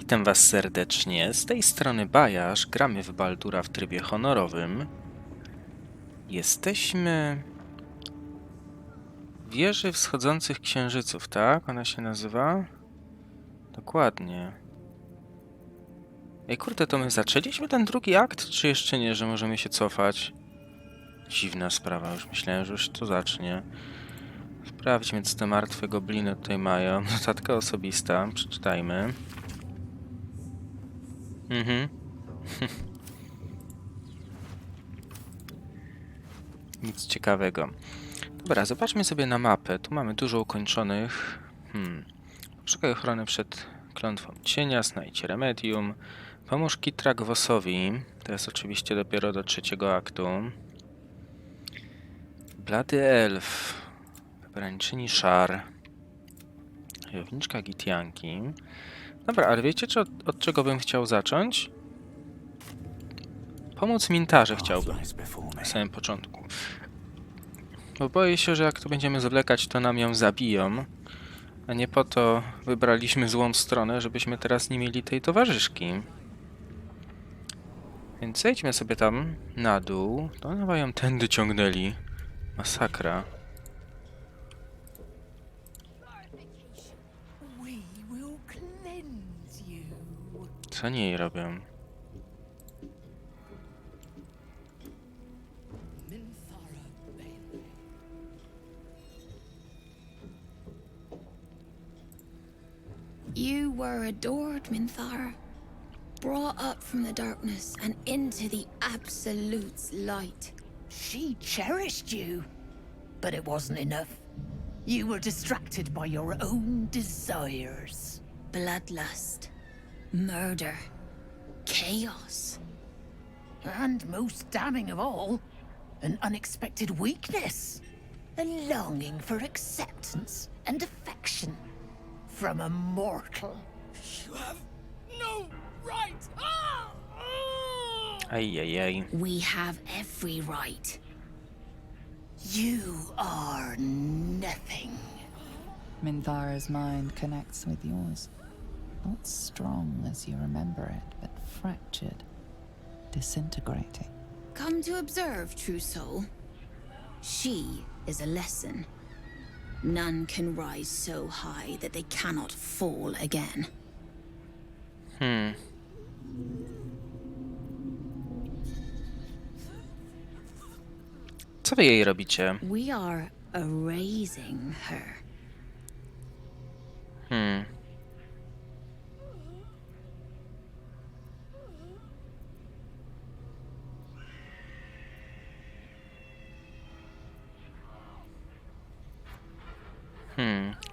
Witam was serdecznie, z tej strony Bajarz, gramy w Baldura w trybie honorowym. Jesteśmy w wieży wschodzących księżyców, tak? Ona się nazywa? Dokładnie. Ej kurde, to my zaczęliśmy ten drugi akt, czy jeszcze nie, że możemy się cofać? Dziwna sprawa, już myślałem, że już to zacznie. Sprawdźmy, co te martwe gobliny tutaj mają. Notatka osobista, przeczytajmy. Nic ciekawego. Dobra, zobaczmy sobie na mapę. Tu mamy dużo ukończonych. Poszukaj ochrony przed klątwą cienia, znajdź remedium. Pomóż Kitragwosowi. To jest oczywiście dopiero do trzeciego aktu. Blady elf. Wybraniczyni szar. Wojowniczka Gitianki. Dobra, ale wiecie, od czego bym chciał zacząć? Pomóc mintarze chciałbym na samym początku. Bo boję się, że jak tu będziemy zwlekać, to nam ją zabiją. A nie po to wybraliśmy złą stronę, żebyśmy teraz nie mieli tej towarzyszki. Więc zejdźmy sobie tam na dół. To chyba ją tędy ciągnęli. Masakra. Co oni jej robią? You were adored, Minthara, brought up from the darkness and into the Absolute's light. She cherished you, but it wasn't enough. You were distracted by your own desires. Bloodlust, murder, chaos. And most damning of all, an unexpected weakness. A longing for acceptance and affection from a mortal. You have no right! Ajajaj. We have every right. You are nothing. Minthara's mind connects with yours. Not strong as you remember it, but fractured, disintegrating. Come to observe, true soul. She is a lesson. None can rise so high that they cannot fall again. Co wy jej robicie? We are erasing her.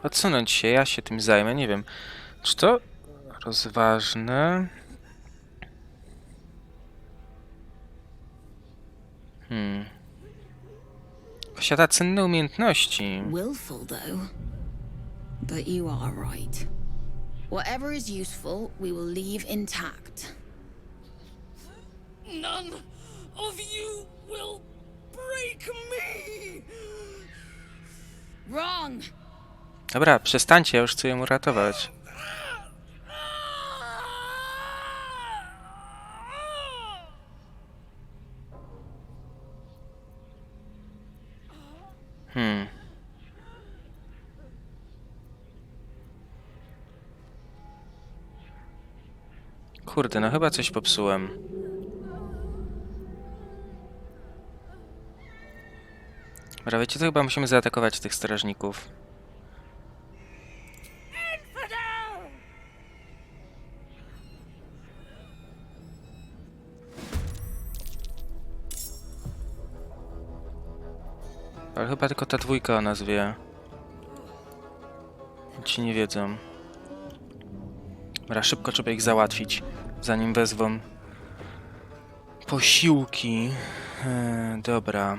Odsunąć się, ja się tym zajmę, nie wiem. Czy to rozważne? Posiada cenne umiejętności. Willful, though. But you are right. Whatever is useful, we will leave intact. None of you will break me! Wrong! Dobra, przestańcie, ja już chcę ją uratować. Kurde, no chyba coś popsułem. Dobra, wiecie co? Chyba musimy zaatakować tych strażników. Ale chyba tylko ta dwójka o nas wie. Ci nie wiedzą. Dobra, szybko trzeba ich załatwić, zanim wezwą posiłki. Dobra.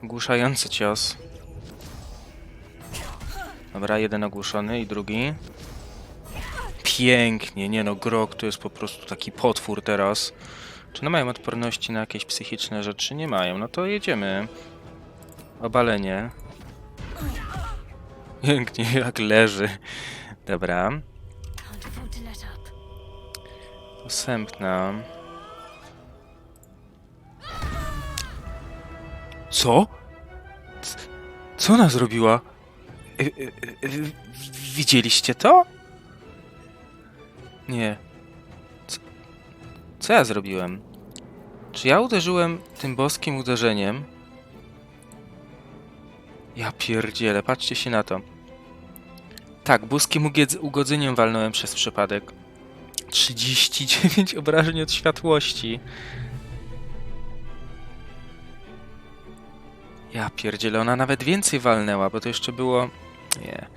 Ogłuszający cios. Dobra, jeden ogłuszony i drugi. Pięknie, nie no, Grog to jest po prostu taki potwór teraz. Czy one mają odporności na jakieś psychiczne rzeczy? Nie mają, no to jedziemy. Obalenie. Pięknie, jak leży. Dobra. afford to let up. Posępna. Co? Co ona zrobiła? Widzieliście to? Nie. Co ja zrobiłem? Czy ja uderzyłem tym boskim uderzeniem? Ja pierdzielę, patrzcie się na to. Tak, boskim ugodzeniem walnąłem przez przypadek. 39 obrażeń od światłości. Ja pierdzielę, ona nawet więcej walnęła, bo to jeszcze było... Nie.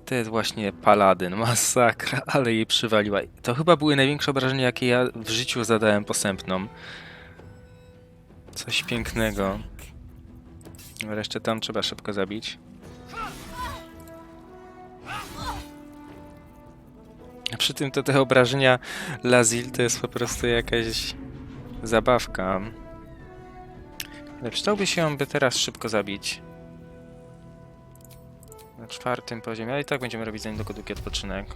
To jest właśnie paladyn, masakra, ale jej przywaliła. To chyba były największe obrażenia, jakie ja w życiu zadałem posępną. Coś pięknego. Resztę tam trzeba szybko zabić. A przy tym to te obrażenia Lazil to jest po prostu jakaś zabawka. Ale przydałby się ją by teraz szybko zabić. Na 4. poziomie, ale i tak będziemy robić za niedługo długi odpoczynek.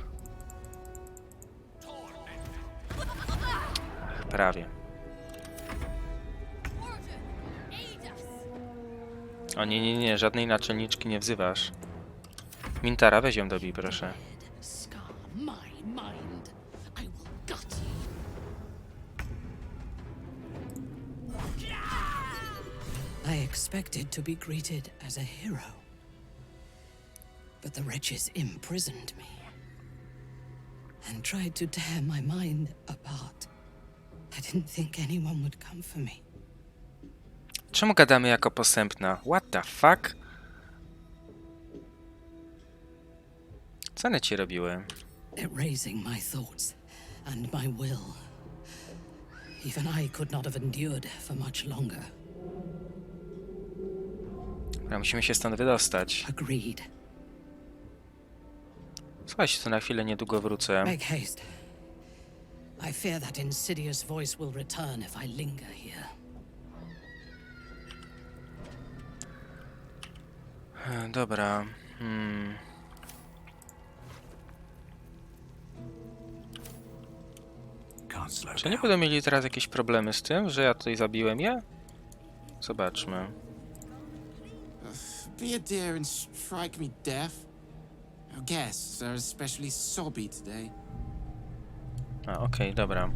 Prawie. O nie, żadnej naczelniczki nie wzywasz. Mintara, weź ją dobij, proszę. Scar my mind. I will gut you. I expected to be greeted as a hero. But the wretches imprisoned me and tried to tear my mind apart. I didn't think anyone would come for me. Czemu gadamy jako posępna? What the fuck? Co one ci robiły? Erasing my thoughts and my will. Even I could not have endured for much longer. Dobra, musimy się stąd wydostać. Agreed. Słuchajcie, to na chwilę niedługo wrócę. Make haste. I fear that insidious voice will return if I linger here. Dobra. Czy nie będą mieli teraz jakieś problemy z tym, że ja tutaj zabiłem je? Zobaczmy. Be a dear and strike me deaf. Our guests are especially sobby today. A, okej, dobra.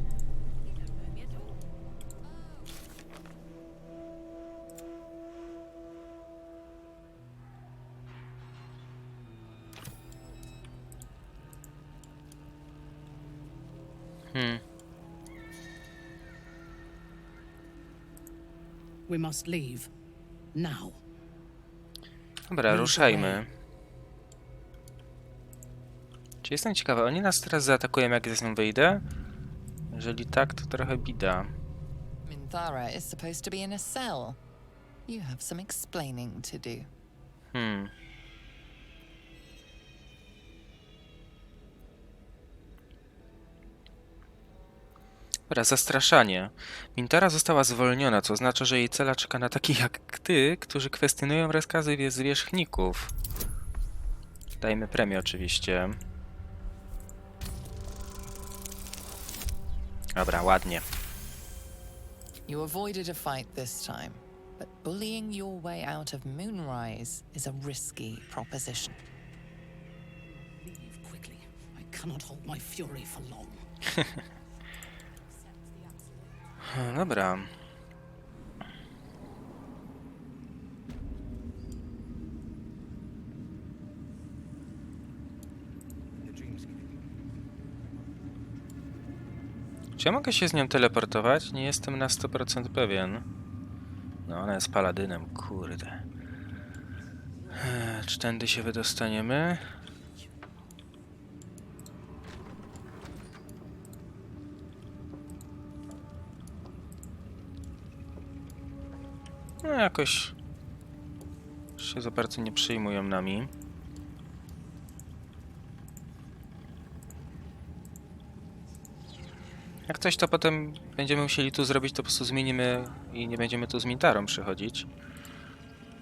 We must leave. Now. Dobra, ruszajmy. Czy jestem ciekawy, oni nas teraz zaatakują, jak z nim wyjdę? Jeżeli tak, to trochę bida. Minthara is supposed to be in a cell. You have some explaining to do. Dobra, zastraszanie. Minthara została zwolniona, co oznacza, że jej cela czeka na takich jak ty, którzy kwestionują rozkazy zwierzchników. Dajmy premię oczywiście. Dobra, ładnie. You avoided a fight this time, but bullying your way out of Moonrise is a risky proposition. Leave quickly. I cannot hold my fury for long. Dobra. Czy ja mogę się z nią teleportować? Nie jestem na 100% pewien. No, ona jest paladynem, kurde. Czy tędy się wydostaniemy? No, jakoś się za bardzo nie przejmują nami. Jak coś, to potem będziemy musieli tu zrobić, to po prostu zmienimy i nie będziemy tu z Mintharą przychodzić.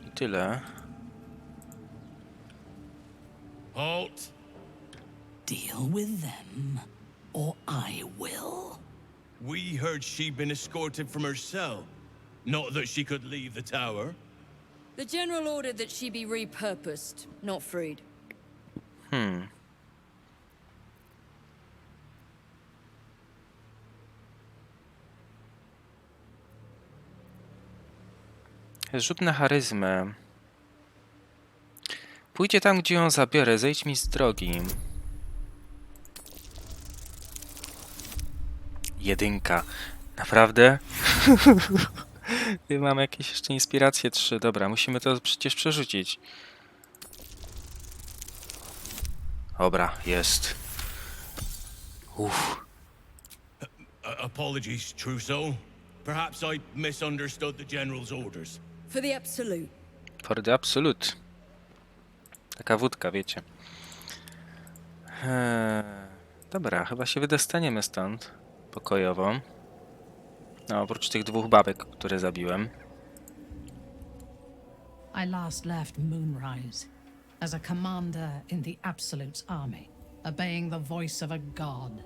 I tyle. Halt! Deal with them, or I will. We heard she'd been escorted from her cell. Not that she could leave the tower. The general ordered that she be repurposed, not freed. Rzut na charyzmę. Pójdzie tam, gdzie ją zabiorę. Zejdź mi z drogi. 1. Naprawdę? Mam jakieś jeszcze inspiracje 3. Dobra, musimy to przecież przerzucić. Dobra, jest. Uff. Apologies, Trousseau. Perhaps I misunderstood the general's orders. For the absolute. For the absolute. Taka wódka, wiecie. Dobra, chyba się wydostaniemy stąd. Pokojowo. No, oprócz tych 2 babek, które zabiłem. I last left Moonrise as a commander in the Absolute's army, obeying the voice of a god.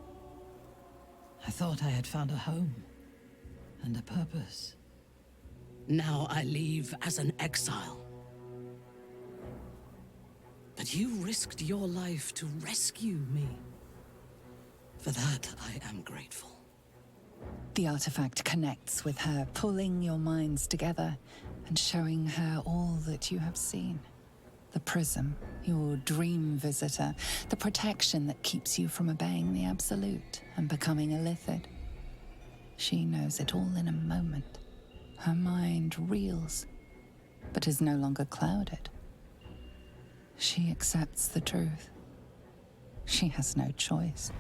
I thought I had found a home and a purpose. Now I leave as an exile. But you risked your life to rescue me. For that, I am grateful. The artifact connects with her, pulling your minds together and showing her all that you have seen. The prism, your dream visitor, the protection that keeps you from obeying the Absolute and becoming a Lithid. She knows it all in a moment. Her mind reels, but is no longer clouded. She accepts the truth. She has no choice.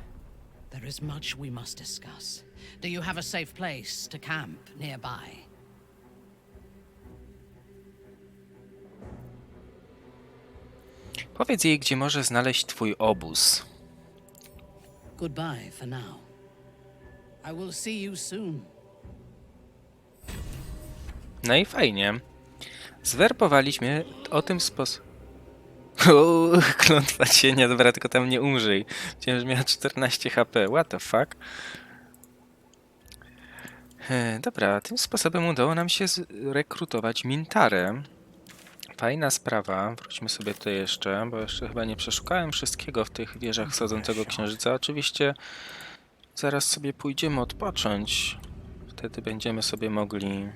There is much we must discuss. Do you have a safe place to camp nearby? Powiedz jej, gdzie może znaleźć twój obóz. Goodbye for now. I will see you soon. No i fajnie. Zwerbowaliśmy o tym sposobie. Klątwa cienia, dobra, tylko tam nie umrzyj. Myślałem, że miała 14 HP. What the fuck? Dobra, tym sposobem udało nam się zrekrutować Mintarę. Fajna sprawa. Wróćmy sobie tutaj jeszcze, bo jeszcze chyba nie przeszukałem wszystkiego w tych wieżach wschodzącego księżyca. Oczywiście zaraz sobie pójdziemy odpocząć. Wtedy będziemy sobie mogli,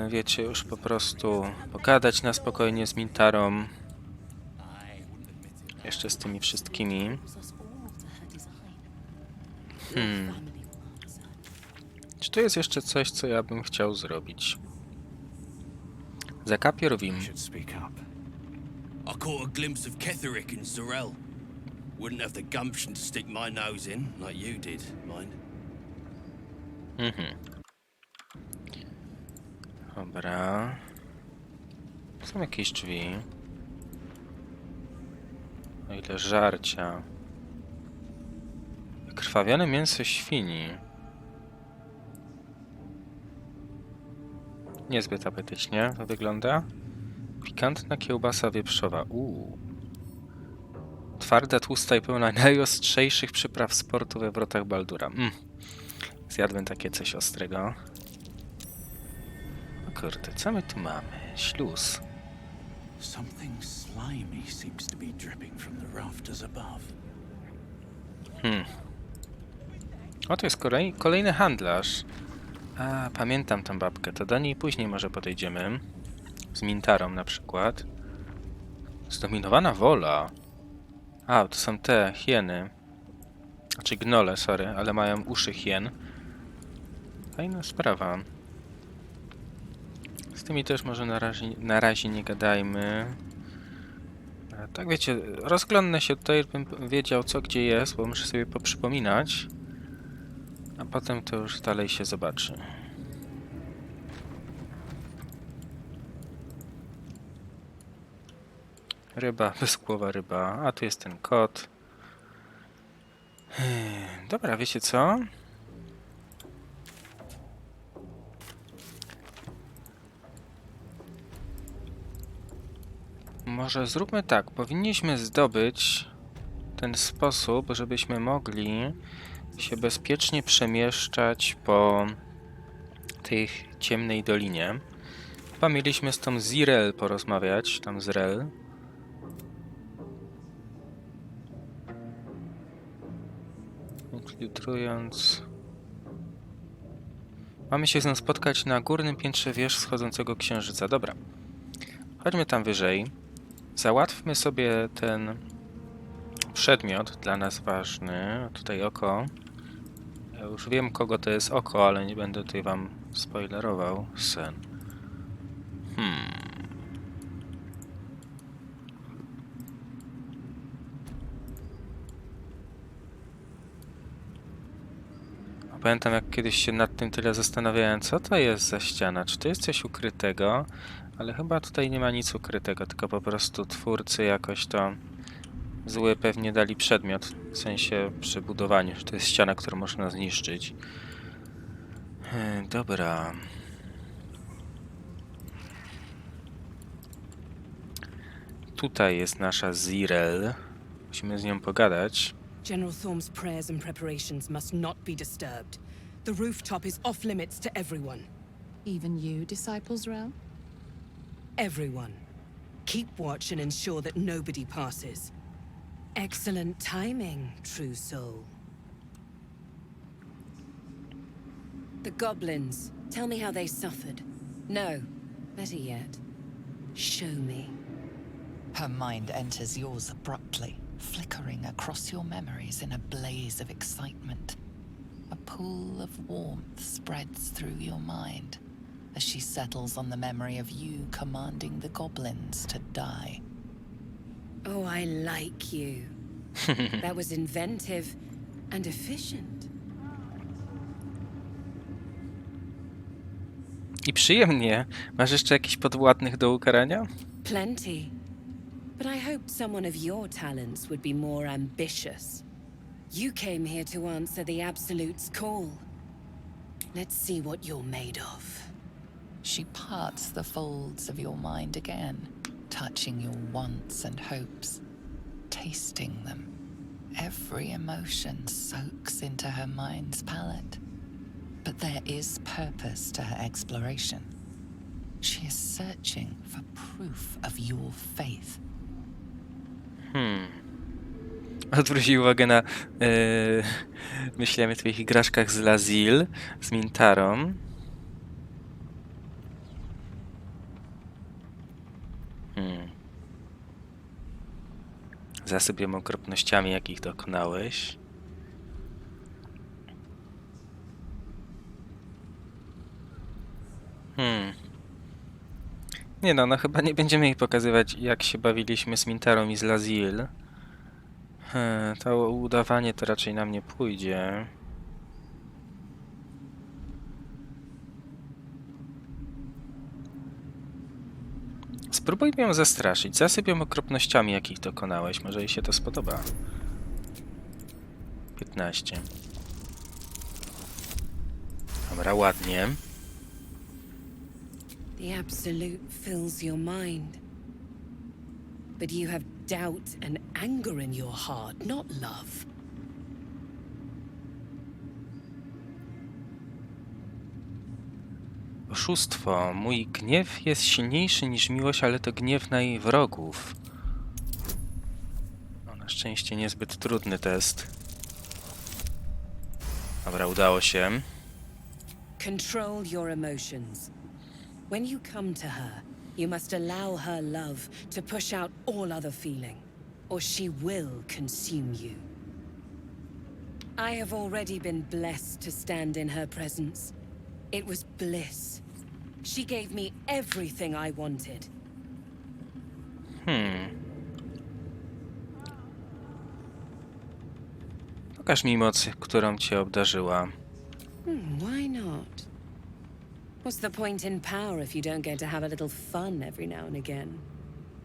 wiecie, już po prostu pogadać na spokojnie z Mintarą. Jeszcze z tymi wszystkimi. Czy tu jest jeszcze coś, co ja bym chciał zrobić? Zakapier Wim. I caught a glimpse of Ketherick and Zorel. Wouldn't have the gumption to stick my nose in, like you did, mind. Dobra. Są jakieś drzwi. O ile żarcia. Wykrwawione mięso świni. Niezbyt apetycznie to wygląda. Pikantna kiełbasa wieprzowa. Twarda, tłusta i pełna najostrzejszych przypraw sportu we wrotach Baldura. Zjadłem takie coś ostrego. O kurde, co my tu mamy? Śluz. Something slimy seems to be dripping from the rafters above. O, to jest kolejny handlarz. A, pamiętam tą babkę. To do niej później może podejdziemy. Z Mintarą na przykład. Zdominowana wola. A, to są te hieny. Znaczy gnole, sorry, ale mają uszy hien. Fajna sprawa. Z tymi też może na razie nie gadajmy. A tak wiecie, rozglądnę się tutaj, bym wiedział co gdzie jest, bo muszę sobie poprzypominać. A potem to już dalej się zobaczy. Ryba, bezgłowa ryba. A tu jest ten kot. Dobra, wiecie co? Może zróbmy tak. Powinniśmy zdobyć ten sposób, żebyśmy mogli się bezpiecznie przemieszczać po tej ciemnej dolinie. Chyba mieliśmy z tą Zirel porozmawiać, tam z Rel. Filtrując. Mamy się z nią spotkać na górnym piętrze wież wschodzącego księżyca. Dobra. Chodźmy tam wyżej. Załatwmy sobie ten przedmiot dla nas ważny. Tutaj oko. Ja już wiem, kogo to jest oko, ale nie będę tutaj wam spoilerował. Sen. Pamiętam, jak kiedyś się nad tym tyle zastanawiałem, co to jest za ściana, czy to jest coś ukrytego, ale chyba tutaj nie ma nic ukrytego, tylko po prostu twórcy jakoś to zły pewnie dali przedmiot, w sensie przy budowaniu, że to jest ściana, którą można zniszczyć. Dobra. Tutaj jest nasza Zirel. Musimy z nią pogadać. General Thorm's prayers and preparations must not be disturbed. The rooftop is off limits to everyone. Even you, Disciple Zrel? Everyone. Keep watch and ensure that nobody passes. Excellent timing, true soul. The goblins. Tell me how they suffered. No, better yet, show me. Her mind enters yours abruptly, flickering across your memories in a blaze of excitement. A pool of warmth spreads through your mind as she settles on the memory of you commanding the goblins to die. Oh, I like you. That was inventive and efficient. I przyjemnie. Masz jeszcze jakichś podwładnych do ukarania? Plenty. But I hoped someone of your talents would be more ambitious. You came here to answer the Absolute's call. Let's see what you're made of. She parts the folds of your mind again, touching your wants and hopes, tasting them. Every emotion soaks into her mind's palette. But there is purpose to her exploration. She is searching for proof of your faith. Odwrócił uwagę na myślałem o twoich igraszkach z Lazil, z Mintarą. Zasypiam okropnościami, jakich dokonałeś. Nie no, chyba nie będziemy jej pokazywać, jak się bawiliśmy z Mintarą i z Lazil. To udawanie to raczej nam nie pójdzie. Spróbujmy ją zastraszyć. Zasyp ją okropnościami, jakich dokonałeś. Może jej się to spodoba. 15. Dobra, ładnie. The Absolute fills your mind. But you have doubt and anger in your heart, not love. Oszustwo. Mój gniew jest silniejszy niż miłość, ale to gniew na jej wrogów. No, na szczęście niezbyt trudny test. Dobra, udało się. Control your emotions. When you come to her, you must allow her love to push out all other feeling, or she will consume you. I have already been blessed to stand in her presence. It was bliss. She gave me everything I wanted. Pokaż mi moc, którą cię obdarzyła. Why not? What's the point in power if you don't get to have a little fun every now and again?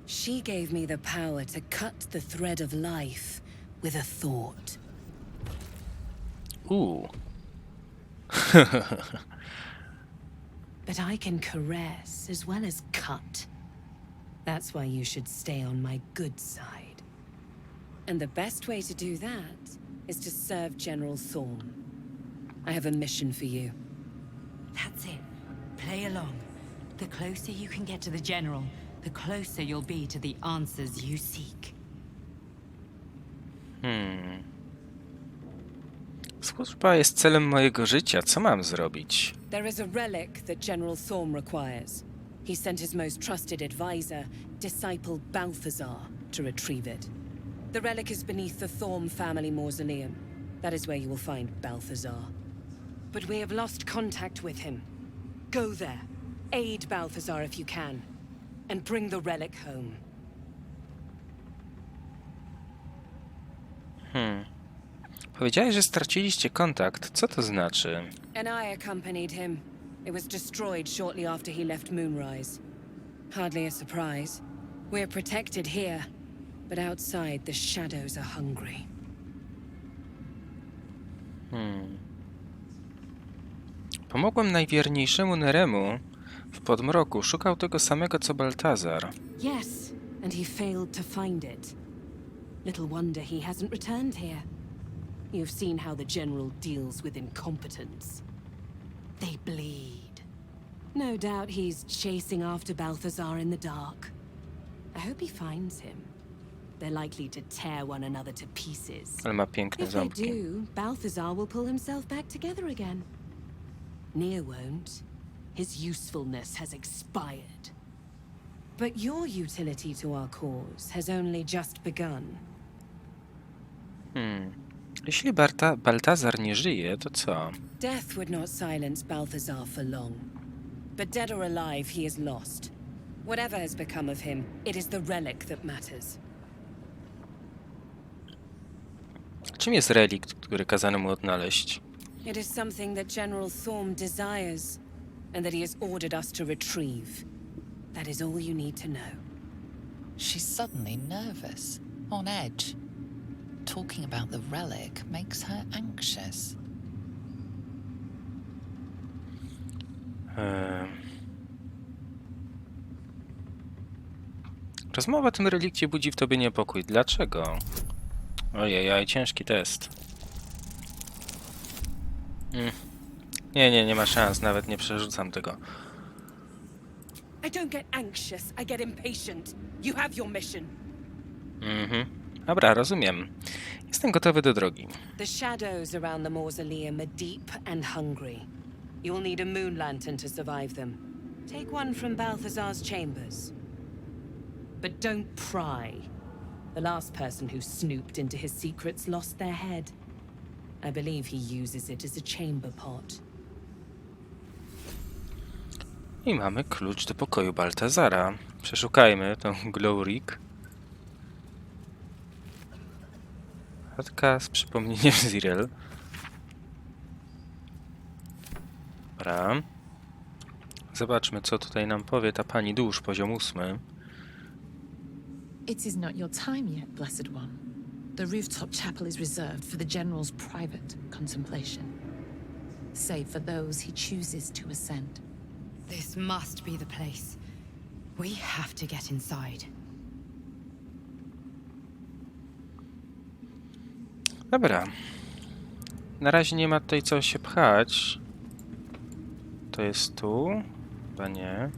She gave me the power to cut the thread of life with a thought. But I can caress as well as cut. That's why you should stay on my good side. And the best way to do that is to serve General Thorm. I have a mission for you. That's it. Play along. The closer you can get to the General, the closer you'll be to the answers you seek. Służba jest celem mojego życia. Co mam zrobić? There is a relic that General Thorm requires. He sent his most trusted advisor, disciple Balthazar, to retrieve it. The relic is beneath the Thorm family mausoleum. That is where you will find Balthazar. But we have lost contact with him. Go there, aid Balthazar if you can, and bring the relic home. Powiedziałeś, że straciliście kontakt. Co to znaczy? And I accompanied him. It was destroyed shortly after he left Moonrise. Hardly a surprise. We're protected here, but outside the shadows are hungry. Pomogłem najwierniejszemu Neremu w podmroku. Szukał tego samego co Baltazar. Yes, and he failed to find it. Little wonder he hasn't returned here. You've seen how the General deals with incompetence. They bleed. No doubt he's chasing after Balthazar in the dark. I hope he finds him. They're likely to tear one another to pieces. Ale ma piękne If they ząbki. do, Balthazar will pull himself back together again. Nier won't. His usefulness has expired. But your utility to our cause has only just begun. Jeśli Baltazar nie żyje, to co? Death would not silence Balthazar for long. But dead or alive, he is lost. Whatever has become of him, it is the relic that matters. Czym jest relikt, który kazano mu odnaleźć? It is something that General Thorm desires, and that he has ordered us to retrieve. That is all you need to know. She's suddenly nervous, on edge. Talking about the relic makes her anxious. Rozmowa o tym relikcie budzi w tobie niepokój. Dlaczego? Ojej, ciężki test. Nie ma szans, nawet nie przerzucam tego. I don't get anxious, I get impatient. You have your mission. Dobra, rozumiem. Jestem gotowy do drogi. The shadows around the mausoleum are deep and hungry. You'll need a moon lantern to survive them. Take one from Balthazar's chambers. But don't pry. The last person who snooped into his secrets lost their head. I believe he uses it as a chamber pot. I mamy klucz do pokoju Baltazara. Przeszukajmy tą Glowrik. Kartka z przypomnieniem Zirel. Dobra. Zobaczmy, co tutaj nam powie ta pani dusz, poziom 8. It is not your time yet, Blessed One. The rooftop chapel is reserved for the General's private contemplation, save for those he chooses to ascend. This must be the place. We have to get inside. Dobra. Na razie nie ma tutaj co się pchać. To jest tu. Chyba nie.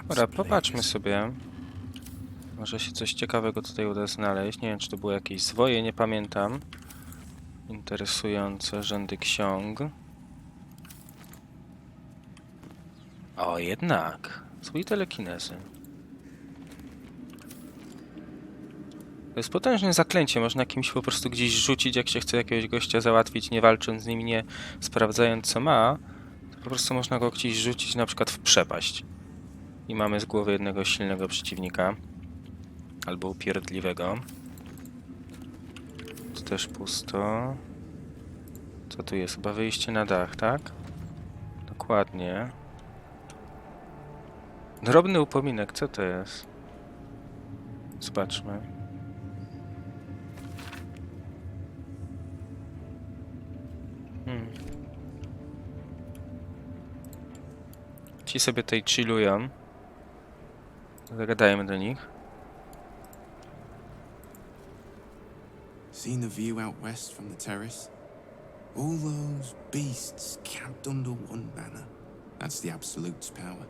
Dobra, popatrzmy sobie. Może się coś ciekawego tutaj uda znaleźć. Nie wiem, czy to było jakieś zwoje, nie pamiętam. Interesujące rzędy ksiąg. O, jednak. Zwój telekinezy. To jest potężne zaklęcie. Można kimś po prostu gdzieś rzucić, jak się chce jakiegoś gościa załatwić, nie walcząc z nim, nie sprawdzając co ma. To po prostu można go gdzieś rzucić na przykład w przepaść. I mamy z głowy jednego silnego przeciwnika. Albo upierdliwego. Tu też pusto. Co tu jest? Chyba wyjście na dach, tak? Dokładnie. Drobny upominek, co to jest? Zobaczmy. Ci sobie tutaj chillują. Zagadajmy do nich. Seen the view out west from the terrace? All those beasts camped under one banner. That's the Absolute's power.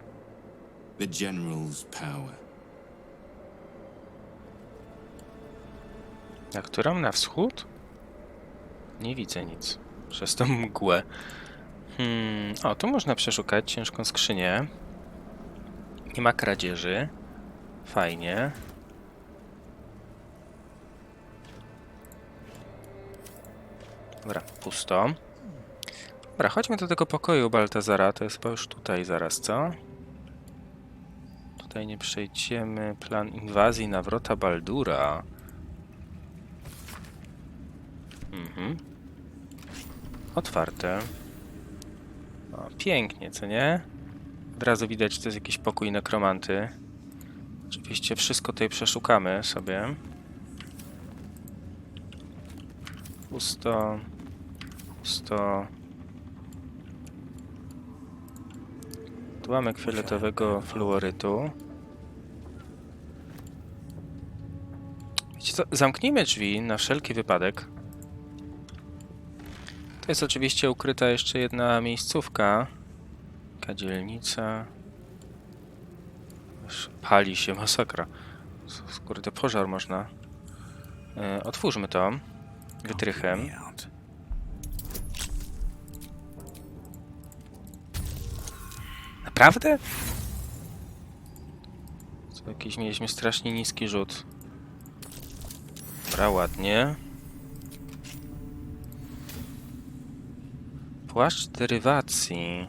The General's power. Na którą? Na wschód? Nie widzę nic. Przez tą mgłę. O, tu można przeszukać ciężką skrzynię. Nie ma kradzieży. Fajnie. Dobra, pusto. Dobra, chodźmy do tego pokoju Baltazara. To jest chyba już tutaj zaraz, co? Tutaj nie przejdziemy. Plan inwazji nawrota Baldura. Otwarte. O, pięknie, co nie? Od razu widać, że to jest jakiś pokój nekromanty. Oczywiście wszystko tutaj przeszukamy sobie. Pusto. Pusto. Odłamek fioletowego fluorytu. Wiecie co? Zamknijmy drzwi na wszelki wypadek. To jest oczywiście ukryta jeszcze jedna miejscówka. Kadzielnica. Pali się, masakra. Kurde, pożar można. Otwórzmy to. Wytrychem. Naprawdę? Co, jakiś mieliśmy strasznie niski rzut. Dobra, ładnie. Płaszcz derywacji.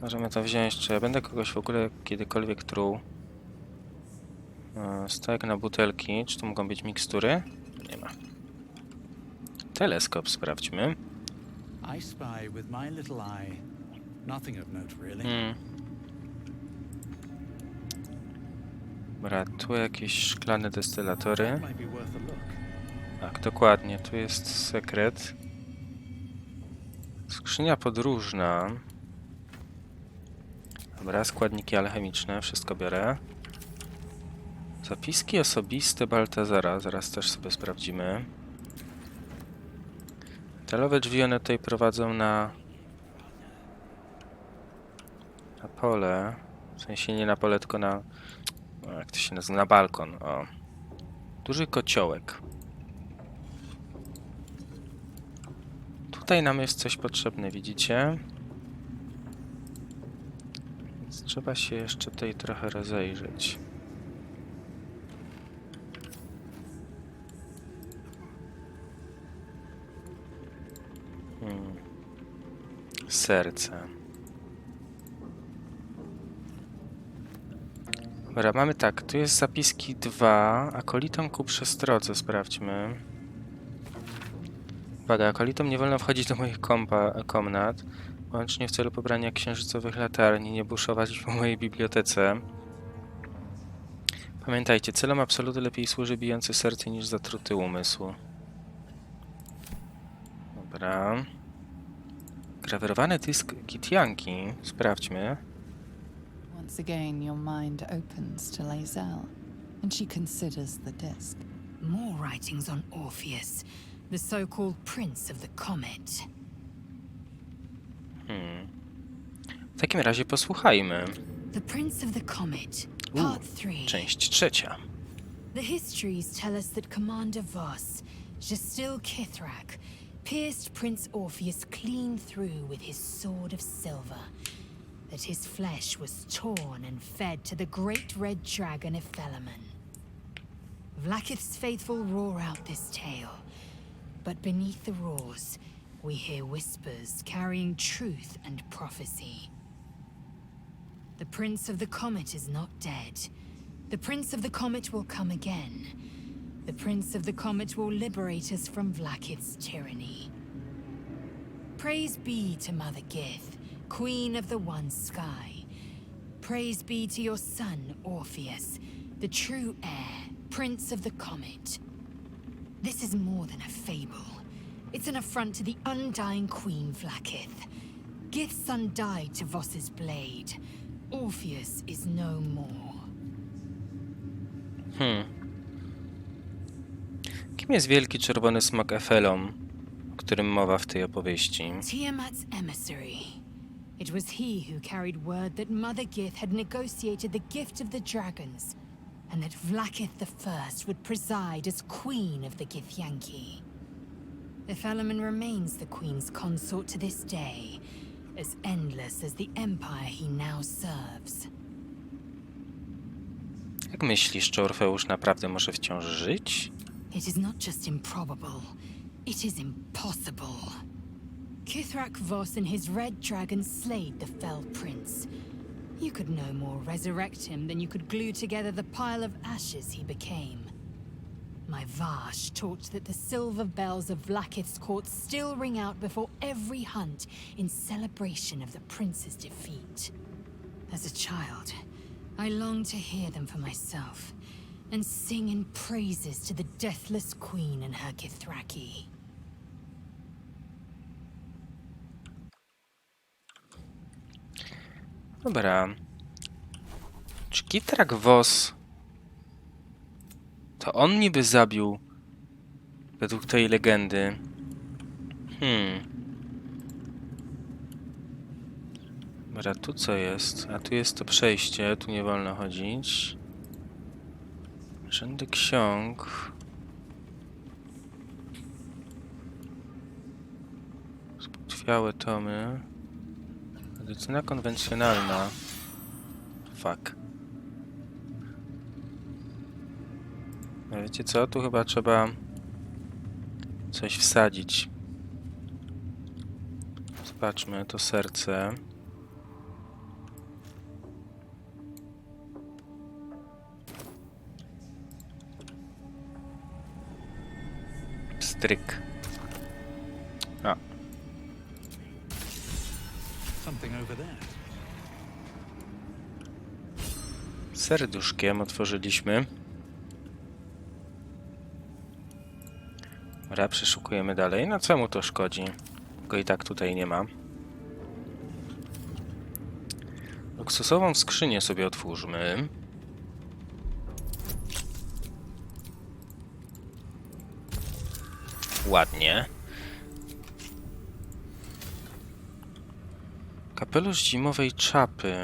Możemy to wziąć, czy ja będę kogoś w ogóle kiedykolwiek truł. Stojak na butelki. Czy to mogą być mikstury? Nie ma. Teleskop sprawdźmy. I spy with my little eye. Nothing of note, really. Dobra, tu jakieś szklane destylatory. Might be worth a look. Tak, dokładnie. Tu jest sekret. Skrzynia podróżna. Dobra, składniki alchemiczne. Wszystko biorę. Zapiski osobiste Baltazara. Zaraz też sobie sprawdzimy. Metalowe drzwi, one tutaj prowadzą na pole. W sensie nie na pole, tylko na... jak to się nazywa? Na balkon. O. Duży kociołek. Tutaj nam jest coś potrzebne, widzicie? Więc trzeba się jeszcze tutaj trochę rozejrzeć. Serce. Dobra, mamy tak, tu jest zapiski 2. Akolitom ku przestrodze, sprawdźmy. Uwaga, akolitom nie wolno wchodzić do moich komnat, łącznie w celu pobrania księżycowych latarni, nie buszować po mojej bibliotece. Pamiętajcie, celom absolutu lepiej służy bijący serce niż zatruty umysł. Dobra. Grawirowany dysk Gitianki. Sprawdźmy. Once again, your mind opens to Lae'zel, and she considers the disc. More writings on Orpheus, the so-called Prince of the Comet. W takim razie posłuchajmy. The Prince of the Comet, Part 3. Część 3. The histories tell us that Commander Voss, Gestil Kithrak, pierced Prince Orpheus clean through with his sword of silver, that his flesh was torn and fed to the great red dragon Ephelemon. Vlaakith's faithful roar out this tale, but beneath the roars, we hear whispers carrying truth and prophecy. The Prince of the Comet is not dead. The Prince of the Comet will come again. The Prince of the Comet will liberate us from Vlaakith's tyranny. Praise be to Mother Gith, Queen of the One Sky. Praise be to your son, Orpheus, the true heir, Prince of the Comet. This is more than a fable. It's an affront to the undying Queen Vlaakith. Gith's son died to Voss's blade. Orpheus is no more. Kim jest wielki czerwony smok Efelon, o którym mowa w tej opowieści? Tiamat's emissary. It was he who carried word that Mother Gith had negotiated the gift of the dragons, and that Vlaakith I would preside as queen of the Githyanki. Efelon remains the queen's consort to this day, as endless as the empire he now serves. Jak myślisz, czy Orfeusz naprawdę może wciąż żyć? It is not just improbable, it is impossible. Kithrak Voss and his red dragon slayed the fell prince. You could no more resurrect him than you could glue together the pile of ashes he became. My Vash taught that the silver bells of Vlaakith's court still ring out before every hunt in celebration of the prince's defeat. As a child, I longed to hear them for myself, and sing in praises to the deathless queen and her Githraki. Dobra. Czy Kithrak Voss to on niby zabił według tej legendy? Dobra, tu co jest? A tu jest to przejście, tu nie wolno chodzić. Rzędy ksiąg. Spotwiałe tomy. Medycyna konwencjonalna. Fuck. No wiecie co? Tu chyba trzeba coś wsadzić. Zobaczmy, to serce. Stryk. A. Serduszkiem otworzyliśmy. Dobra, przeszukujemy dalej. No co mu to szkodzi? Go i tak tutaj nie ma. Luksusową skrzynię sobie otwórzmy. Ładnie. Kapelusz zimowej czapy.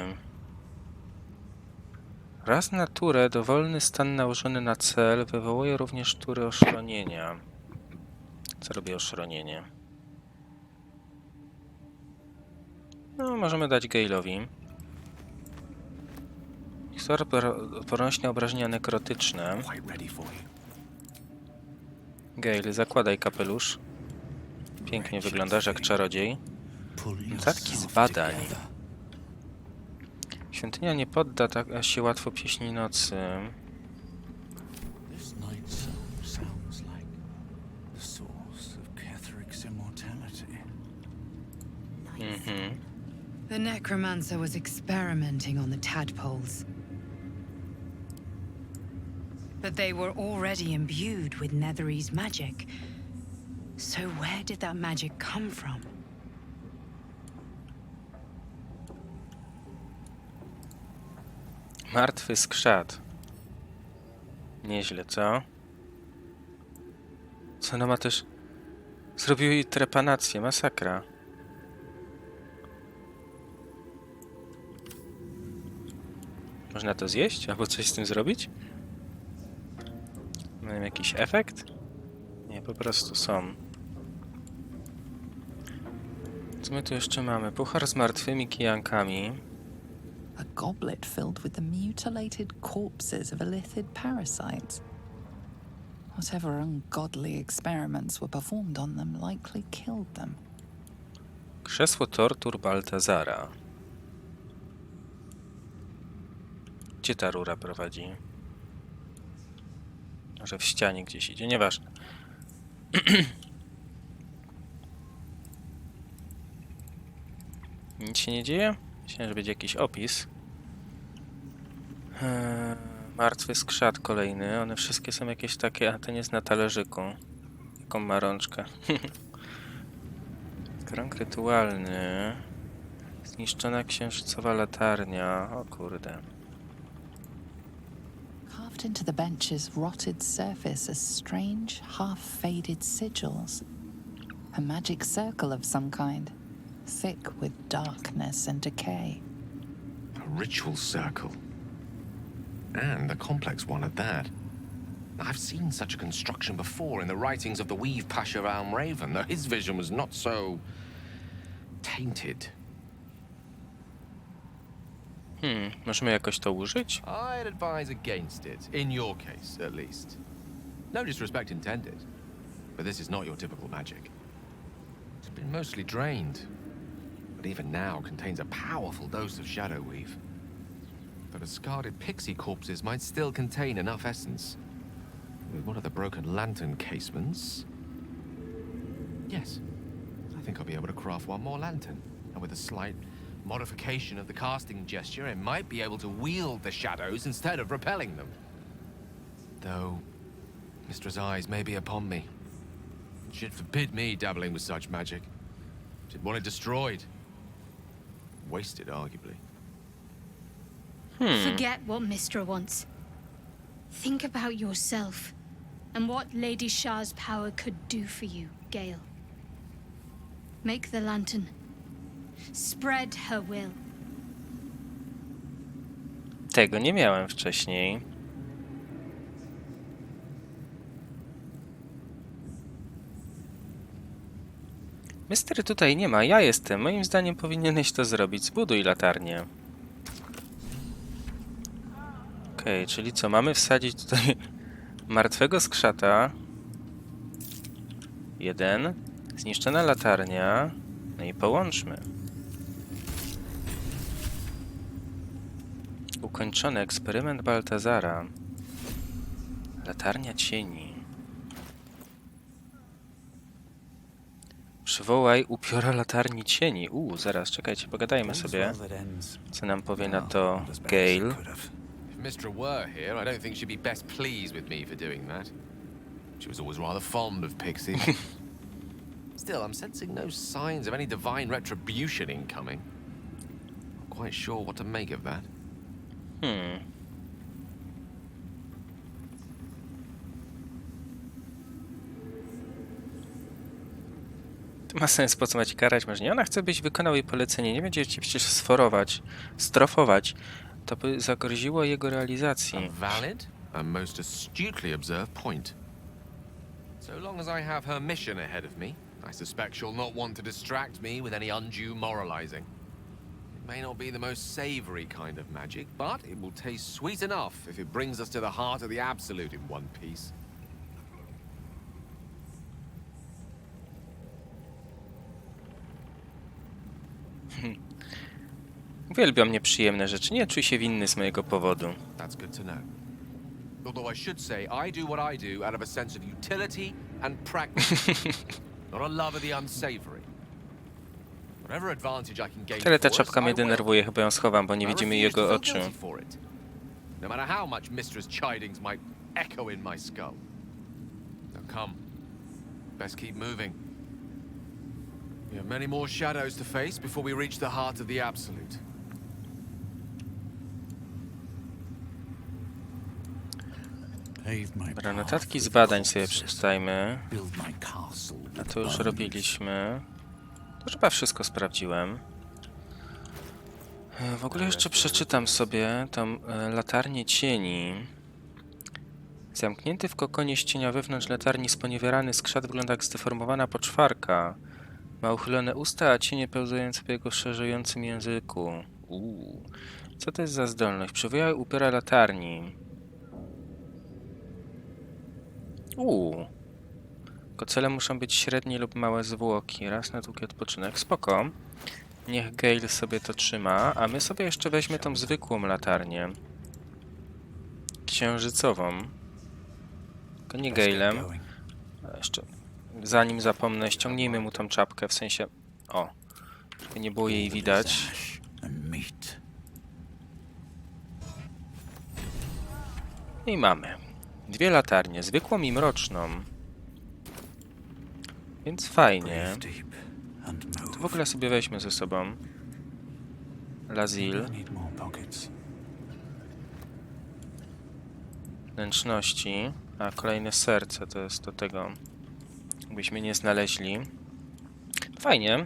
Raz na turę dowolny stan nałożony na cel wywołuje również tury oszronienia. Co robi oszronienie? No, możemy dać Gale'owi. Odporność na obrażenia nekrotyczne. Gale, zakładaj kapelusz. Pięknie wyglądasz jak czarodziej. Notatki z badań. Świątynia nie podda tak się łatwo pieśni nocy. The necromancer was experimenting on the tadpoles. But they were already imbued with Nethery's magic. So where did that magic come from? Martwy skrzat. Nieźle, co? Co ona ma też... Zrobił jej trepanację, masakra. Można to zjeść? Albo coś z tym zrobić? Mają jakiś efekt? Nie, po prostu są. Co my tu jeszcze mamy? Puchar z martwymi kijankami. A goblet filled with the mutilated corpses of illithid parasites. Whatever ungodly experiments were performed on them likely killed them. Krzesło tortur Baltazara. Gdzie ta rura prowadzi? Może w ścianie gdzieś idzie, nieważne. Nic się nie dzieje? Myślałem, że będzie jakiś opis. Martwy skrzat kolejny. One wszystkie są jakieś takie, a ten jest na talerzyku. Jaką ma rączkę. Krąg rytualny. Zniszczona księżycowa latarnia. O kurde. Carved into the bench's rotted surface are strange, half-faded sigils. A magic circle of some kind, thick with darkness and decay. A ritual circle. And a complex one at that. I've seen such a construction before in the writings of the Weave Pasha Raven, though his vision was not so tainted. Możemy jakoś to użyć? I'd advise against it, in your case, at least. No disrespect intended, but this is not your typical magic. It's been mostly drained, but even now contains a powerful dose of shadow weave. The discarded pixie corpses might still contain enough essence. With one of the broken lantern casements... Yes, I think I'll be able to craft one more lantern, and with a slight modification of the casting gesture, it might be able to wield the shadows instead of repelling them. Though, Mistress' eyes may be upon me. She'd forbid me dabbling with such magic. She'd want it destroyed. Wasted, arguably. Forget what Mistra wants. Think about yourself, and what Lady Shah's power could do for you, Gale. Make the lantern. Spread her will. Tego nie miałem wcześniej. Mystery tutaj nie ma, ja jestem. Moim zdaniem powinieneś to zrobić. Zbuduj latarnię. Okej, czyli co? Mamy wsadzić tutaj martwego skrzata. 1. Zniszczona latarnia. No i połączmy. Ukończony eksperyment Baltazara. Latarnia cieni. Przywołaj upiora latarni cieni. Zaraz, czekajcie, pogadajmy sobie. Co nam powie na to Gale? If Mistra were here, I don't think she'd be best pleased with me for doing that. She was always rather fond of Pixie. Still, I'm sensing no signs of any divine retribution incoming. Not quite sure what to make of that. To ma sens, po co ma ci karać? Może nie? Ona chce, byś wykonał jej polecenie. Nie będzie ci przecież strofować. To by zagroziło jego realizacji. A valid and most astutely observed point. So long as I have her mission ahead of me, I suspect she'll not want to distract me with any undue moralizing. It may not be the most savory kind of magic, but it will taste sweet enough if it brings us to the heart of the Absolute in one piece. Uwielbiam nieprzyjemne rzeczy. Nie czuj się winny z mojego powodu. That's good to know. Although I should say, I do what I do out of a sense of utility and practice, not a love of the unsavory. Whatever advantage I can gain Tyle ta for us, czapka mnie I will. denerwuje, chyba ją schowam, bo nie I widzimy refuse to jego feel oczu. guilty for it. No matter how much Mistress' chidings might echo in my skull. Now come, best keep moving. We have many more shadows to face before we reach the heart of the Absolute. Dobra, notatki z badań sobie przeczytajmy. A to już robiliśmy. To chyba wszystko sprawdziłem. W ogóle jeszcze przeczytam sobie tą latarnię cieni. Zamknięty w kokonie z cienia wewnątrz latarni sponiewierany skrzat wygląda jak zdeformowana poczwarka. Ma uchylone usta, a cienie pełzające po jego szerzej języku. Co to jest za zdolność? Przywołaj upiora latarni. Tylko cele muszą być średnie lub małe zwłoki. Raz na długi odpoczynek. Spoko. Niech Gale sobie to trzyma, a my sobie jeszcze weźmy tą zwykłą latarnię. Księżycową. Tylko nie Galem. Jeszcze, zanim zapomnę, ściągnijmy mu tą czapkę, w sensie... O, żeby nie było jej widać. I mamy. 2 latarnie, zwykłą i mroczną. Więc fajnie. To w ogóle sobie weźmy ze sobą. Lazil. Need more pockets. Wnętrzności. A, kolejne serce to jest do tego. Jakbyśmy nie znaleźli. Fajnie.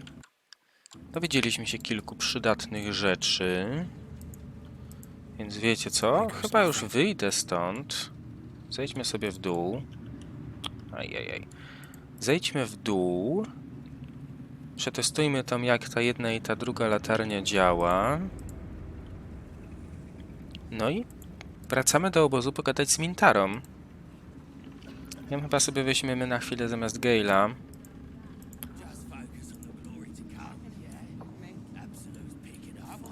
Dowiedzieliśmy się kilku przydatnych rzeczy. Więc wiecie co? Chyba już wyjdę stąd. Zejdźmy sobie w dół. Ajajaj. Zejdźmy w dół. Przetestujmy tam, jak ta jedna i ta druga latarnia działa. No i wracamy do obozu pogadać z Mintarą. Wiem, chyba sobie weźmiemy na chwilę zamiast Gale'a.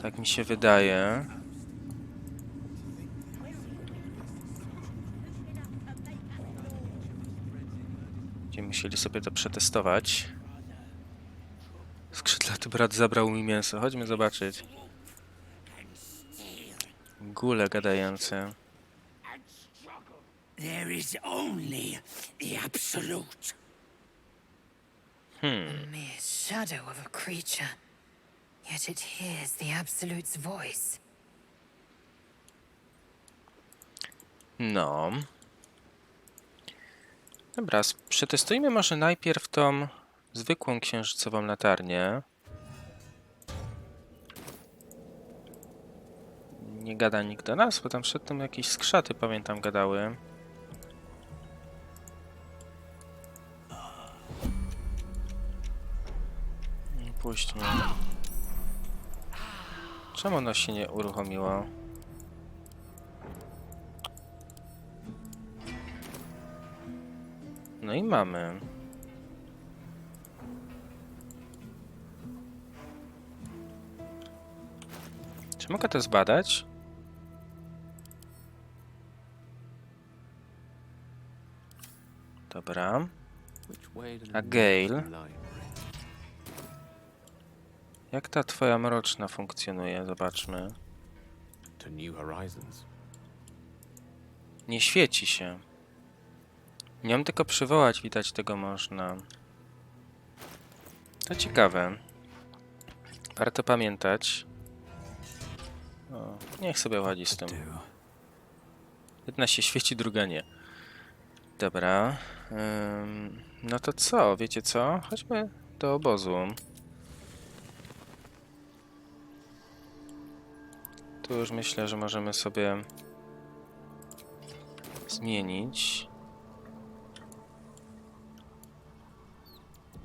Tak mi się wydaje. Będziemy musieli sobie to przetestować. Skrzydlaty brat zabrał mi mięso. Chodźmy zobaczyć. Góle gadające. There is only the absolute. A mere shadow of a creature, yet it hears the Absolute's voice. No. Dobra, przetestujmy może najpierw tą zwykłą księżycową latarnię. Nie gada nikt do nas, bo tam przedtem jakieś skrzaty, pamiętam, gadały. Puść mnie. Czemu ono się nie uruchomiło? No i mamy. Czy mogę to zbadać? Dobra. A Gale? Jak ta twoja mroczna funkcjonuje? Zobaczmy. Nie świeci się. Nią tylko przywołać, widać, tego można. To ciekawe. Warto pamiętać. O, niech sobie chodzi z tym. Jedna się świeci, druga nie. Dobra. No to co? Wiecie co? Chodźmy do obozu. Tu już myślę, że możemy sobie zmienić.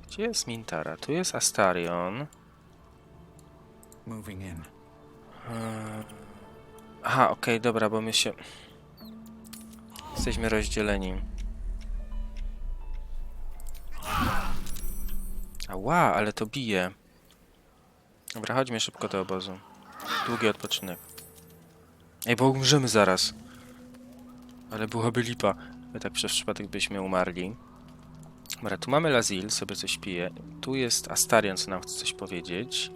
Gdzie jest Mintara? Tu jest Astarion. Moving in. Aha, okej, dobra, bo my się... Jesteśmy rozdzieleni. Ała, ale to bije. Dobra, chodźmy szybko do obozu. Długi odpoczynek. Ej, bo umrzemy zaraz. Ale byłaby lipa. My tak przez przypadek byśmy umarli. Dobra, tu mamy Lazil, sobie coś pije. Tu jest Astarion, co nam chce coś powiedzieć.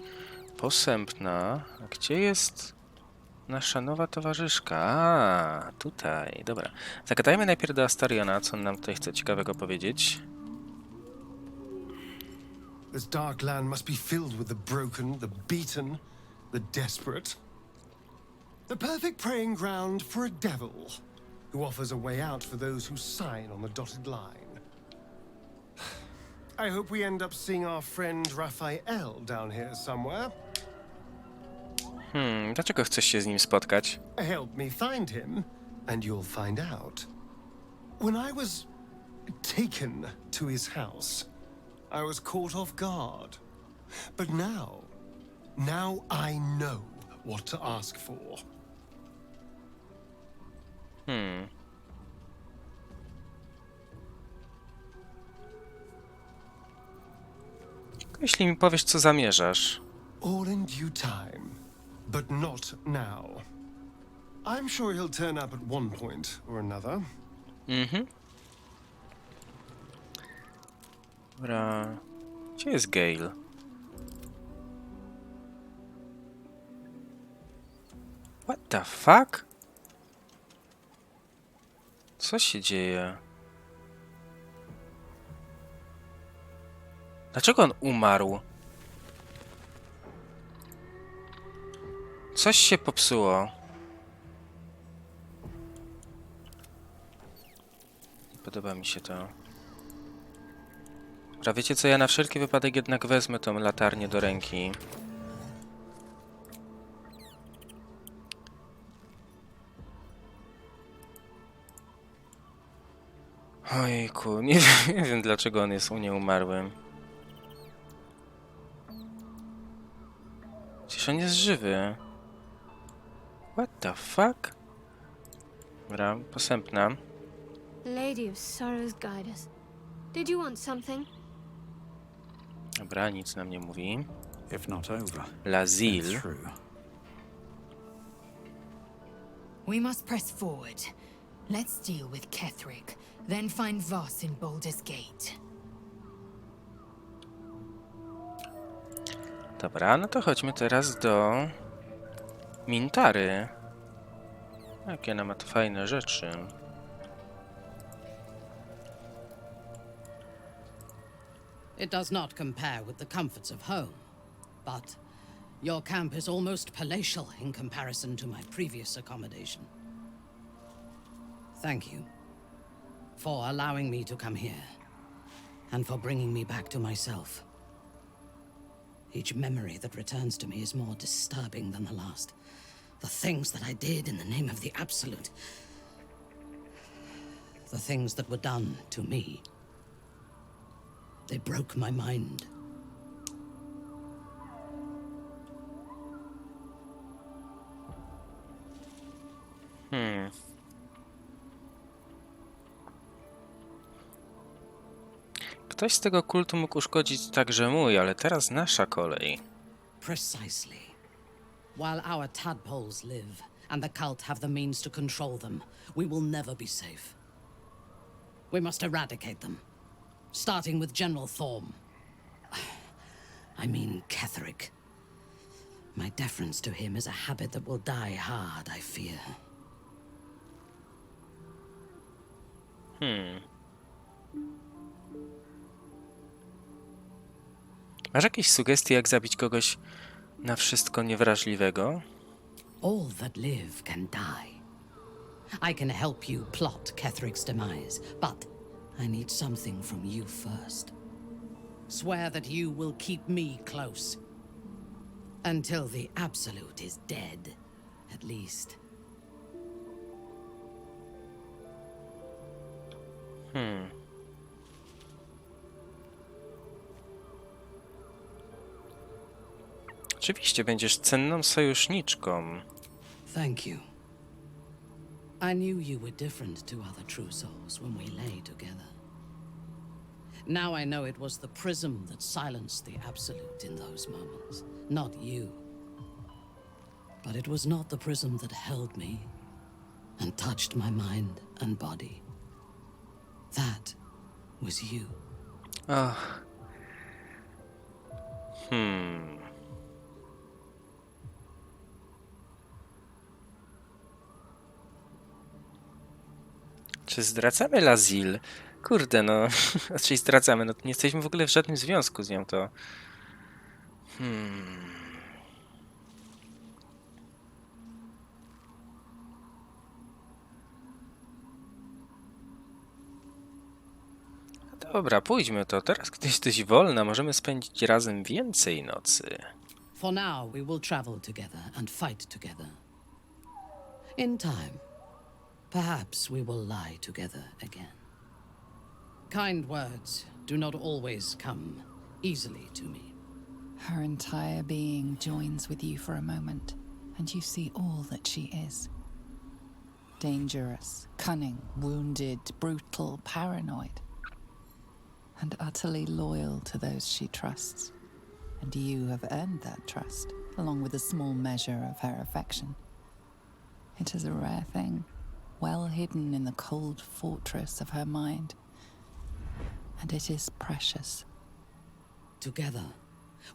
Posępna. A gdzie jest nasza nowa towarzyszka? A, tutaj. Dobra. Zagadajmy najpierw do Astariona, co on nam tutaj chce ciekawego powiedzieć. This dark land must be filled with the broken, the beaten, the desperate. The perfect preying ground for a devil who offers a way out for those who sign on the dotted line. I hope we end up seeing our friend Raphael down here somewhere. Dlaczego chcesz się z nim spotkać? Help me find him, and you'll find out. When I was taken to his house, I was caught off guard. But now I know what to ask for. Jeśli mi powiesz, co zamierzasz. All in due time, but not now. I'm sure he'll turn up at one point or another. Dobra. Gdzie jest Gale? What the fuck? Co się dzieje? Dlaczego on umarł? Coś się popsuło. Nie podoba mi się to. Dobra, wiecie co, ja na wszelki wypadek jednak wezmę tą latarnię do ręki. Ojku, nie wiem dlaczego on jest u mnie umarłym. Przecież on jest żywy. What the fuck? Dobra, posępna. Lady of Sorrows, guide us. Did you want something? Dobra, nic nam nie mówi. If not over, Lazil. then through. We must press forward. Let's deal with Ketherick, then find Voss in Baldur's Gate. Dobra, no to chodźmy teraz do Mintary. Jakie ona ma to fajne rzeczy. It does not compare with the comforts of home, but your camp is almost palatial in comparison to my previous accommodation. Thank you for allowing me to come here, and for bringing me back to myself. Each memory that returns to me is more disturbing than the last. The things that I did in the name of the Absolute. The things that were done to me. They broke my mind. Ktoś z tego kultu mógł uszkodzić także mój, ale teraz nasza kolej. Precisely. While our tadpoles live, and the cult have the means to control them, we will never be safe. We must eradicate them, starting with General Thorm. I mean Ketherick. My deference to him is a habit that will die hard, I fear. Masz jakieś sugestie, jak zabić kogoś na wszystko niewrażliwego? All that live can die. I can help you plot Ketherick's demise, but I need something from you first. Swear that you will keep me close. Until the Absolute is dead, at least. Oczywiście będziesz cenną sojuszniczką. Thank you. I knew you were different to other true souls when we lay together. Now I know it was the prism that silenced the Absolute in those moments, not you. But it was not the prism that held me and touched my mind and body. That was you. Ach. Czy zdradzamy Lazil? Kurde, no. Raczej zdradzamy, no nie jesteśmy w ogóle w żadnym związku z nią, to... Dobra, pójdźmy to. Teraz, gdy jesteś wolna, możemy spędzić razem więcej nocy. For now, we will travel together and fight together. In time, perhaps we will lie together again. Kind words do not always come easily to me. Her entire being joins with you for a moment, and you see all that she is. Dangerous, cunning, wounded, brutal, paranoid, and utterly loyal to those she trusts. And you have earned that trust, along with a small measure of her affection. It is a rare thing, well hidden in the cold fortress of her mind. And it is precious. Together,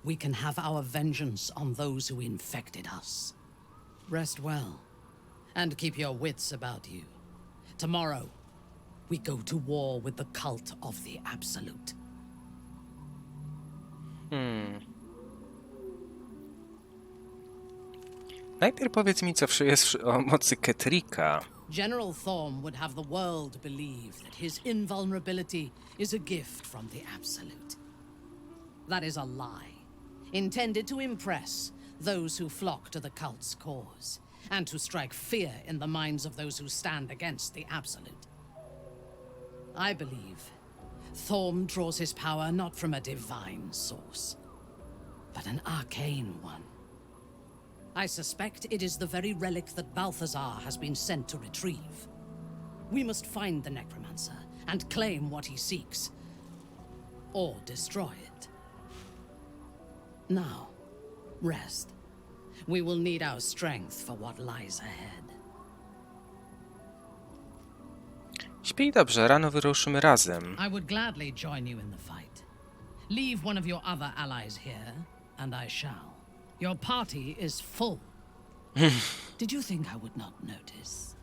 we can have our vengeance on those who infected us. Rest well, and keep your wits about you. Tomorrow, we go to war with the cult of the Absolute. Najpierw powiedz mi, co jest o mocy Kettricka. General Thorm would have the world believe that his invulnerability is a gift from the Absolute. That is a lie, intended to impress those who flock to the cult's cause, and to strike fear in the minds of those who stand against the Absolute. I believe Thorm draws his power not from a divine source, but an arcane one. I suspect it is the very relic that Balthazar has been sent to retrieve. We must find the necromancer and claim what he seeks, or destroy it. Now, rest. We will need our strength for what lies ahead. Śpij dobrze, rano wyruszymy razem. I would gladly join you in the fight. Leave one of your other allies here, and I shall. Your party is full. Did you think I would not notice?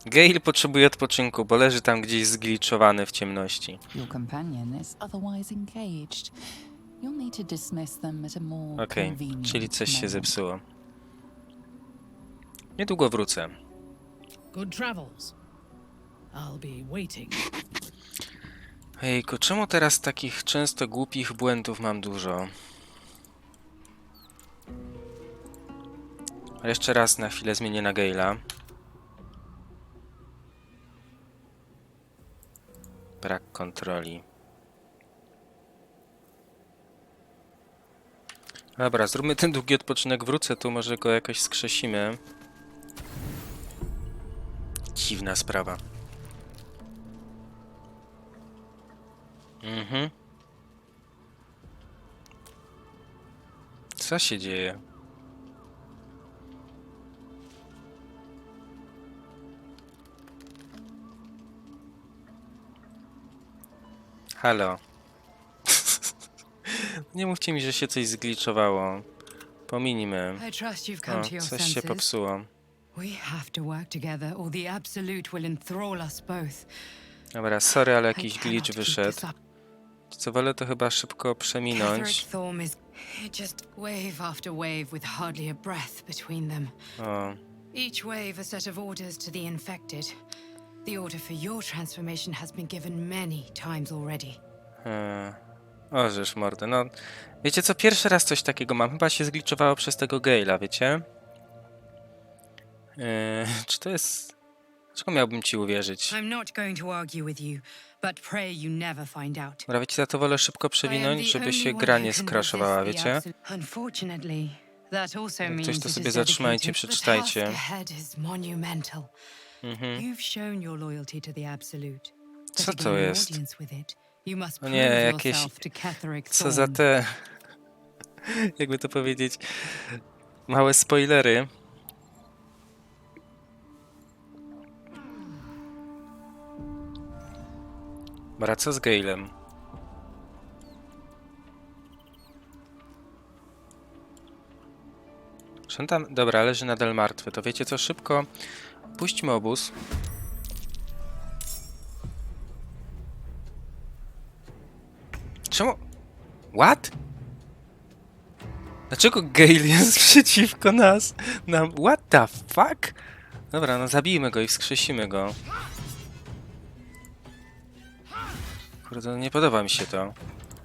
Gale potrzebuje odpoczynku, bo leży tam gdzieś zgliczowany w ciemności. Your companion is otherwise engaged. You'll need to dismiss them at a more convenient czyli coś się moment. zepsuło. Niedługo wrócę. Good travels. I'll be waiting. Ejku, czemu teraz takich często głupich błędów mam dużo? Jeszcze raz na chwilę zmienię na Gale'a. Brak kontroli. Dobra, zróbmy ten długi odpoczynek, wrócę tu, może go jakoś skrzesimy. Dziwna sprawa. Co się dzieje? Halo. Nie mówcie mi, że się coś zgliczowało. Pominimy. I trust you've come to your Coś się senses. popsuło. We have to work together, or the Absolute will enthrall us both. Dobra, sorry, ale jakiś glitch wyszedł. Co wolę to chyba szybko przeminąć. Thorm is just wave after wave with hardly a breath between them. O, Each wave a set of orders to the infected. The order for your transformation has been given many times already. Orzesz mordę, no. Wiecie co, pierwszy raz coś takiego mam. Chyba się zgliczowało przez tego Gale'a, wiecie? Czy to jest... Dlaczego miałbym ci uwierzyć? I'm not going to argue with you, but pray you never find out. Dobra, wiecie, za to wolę szybko przewinąć, żeby się gra nie skraszowała, wiecie? Unfortunately, that also Jak means coś to it sobie is zatrzymajcie, dedicated. przeczytajcie. The task ahead is monumental. You've shown your loyalty to the Absolute. But Co to to gain an jest? audience with it, you must O prove nie, jakieś... yourself to Ketherick Co za Thorm. te... Jakby to powiedzieć... Małe spoilery. Dobra, co z Gale'em? Czy on tam... Dobra, leży nadal martwy. To wiecie co? Szybko puśćmy obóz. Czemu? What? Dlaczego Gale jest przeciwko nas? What the fuck? Dobra, no zabijmy go i wskrzesimy go. Kurde, nie podoba mi się to.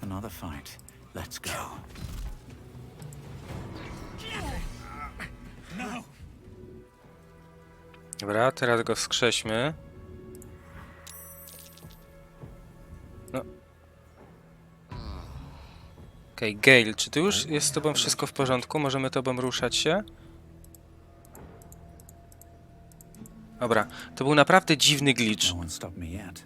Another fight. Let's go. Dobra, teraz go wskrześmy. No. Okej, Gale, czy tu już jest z tobą wszystko w porządku? Możemy tobą ruszać się? Dobra, to był naprawdę dziwny glitch. No one stopped me yet.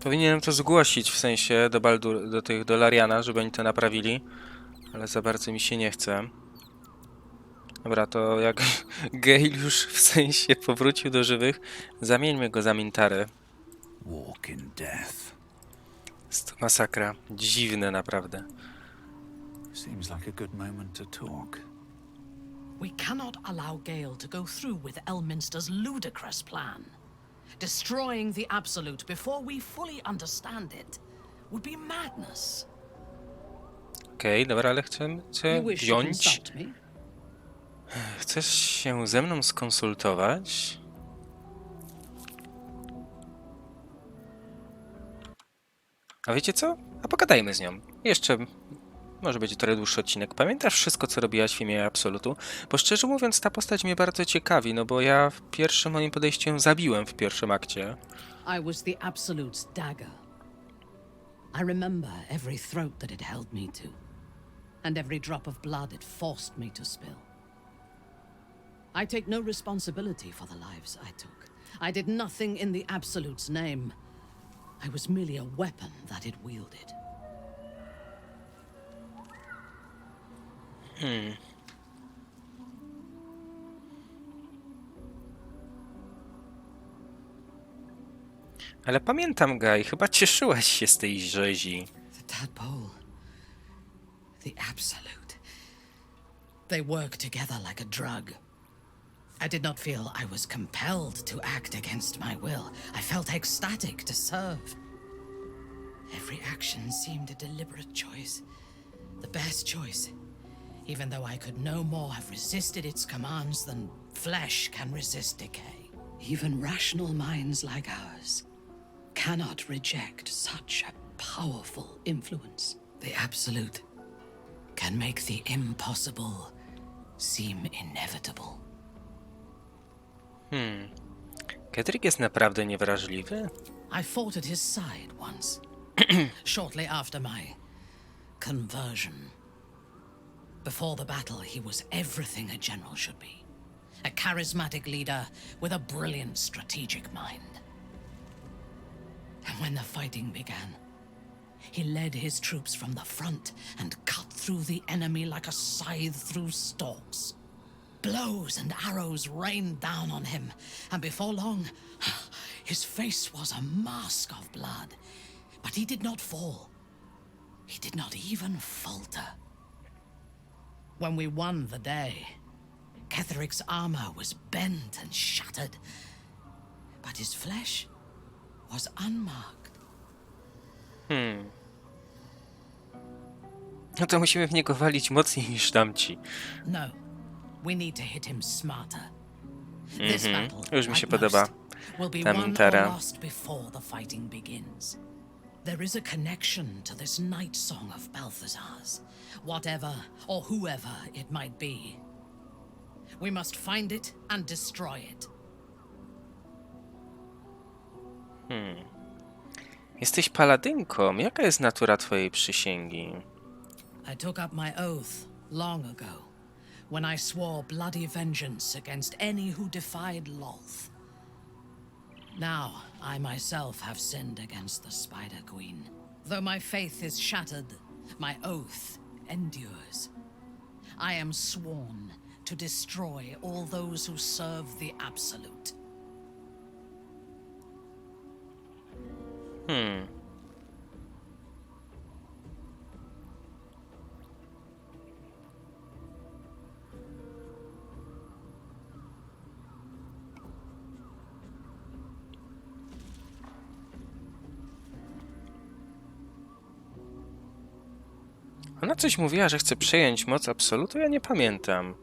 Powinienem to zgłosić, w sensie do Baldur, do Lariana, żeby oni to naprawili, ale za bardzo mi się nie chce. Dobra, to jak Gale już w sensie powrócił do żywych, zamieńmy go za Mintarę. Walk in death. Jest to masakra. Dziwne naprawdę. Seems like a good moment to talk. We cannot allow Gale to go through with Elminster's ludicrous plan. Destroying the Absolute before we fully understand it would be madness. Okej, dobra, ale chcę wziąć... Chcesz się ze mną skonsultować? A wiecie co? A pogadajmy z nią. Jeszcze może będzie trochę dłuższy odcinek. Pamiętasz wszystko, co robiłaś w imię Absolutu? Bo szczerze mówiąc, ta postać mnie bardzo ciekawi, no bo ja w pierwszym moim podejściu ją zabiłem w pierwszym akcie. I was the Absolute's dagger. I remember every throat that it held me to, and every drop of blood it forced me to spill. I take no responsibility for the lives I took. I did nothing in the Absolute's name. I was merely a weapon that it wielded. Ale pamiętam, Guy, chyba cieszyłaś się z tej rzezi. The tadpole. The Absolute. They work together like a drug. I did not feel I was compelled to act against my will. I felt ecstatic to serve. Every action seemed a deliberate choice. The best choice. Even though I could no more have resisted its commands than flesh can resist decay. Even rational minds like ours cannot reject such a powerful influence. The Absolute can make the impossible seem inevitable. Ketherick jest naprawdę niewrażliwy? I fought at his side once, shortly after my conversion. Before the battle, he was everything a general should be. A charismatic leader with a brilliant strategic mind. And when the fighting began, he led his troops from the front and cut through the enemy like a scythe through stalks. Blows and arrows rained down on him, and before long, his face was a mask of blood. But he did not fall. He did not even falter. When we won the day, Ketherick's armor was bent and shattered, but his flesh was unmarked. No to musimy w niego walić mocniej niż tamci. No, we need to hit him smarter. This battle, Już mi się like podoba most, will be ta won or mintera. lost before the fighting begins. There is a connection to this night song of Balthazar's, whatever or whoever it might be. We must find it and destroy it. Jesteś paladynką. Jaka jest natura twojej przysięgi? I took up my oath long ago, when I swore bloody vengeance against any who defied Lolth. Now, I myself have sinned against the Spider Queen. Though my faith is shattered, my oath endures. I am sworn to destroy all those who serve the Absolute. Ona coś mówiła, że chce przejąć moc Absolutu? Ja nie pamiętam.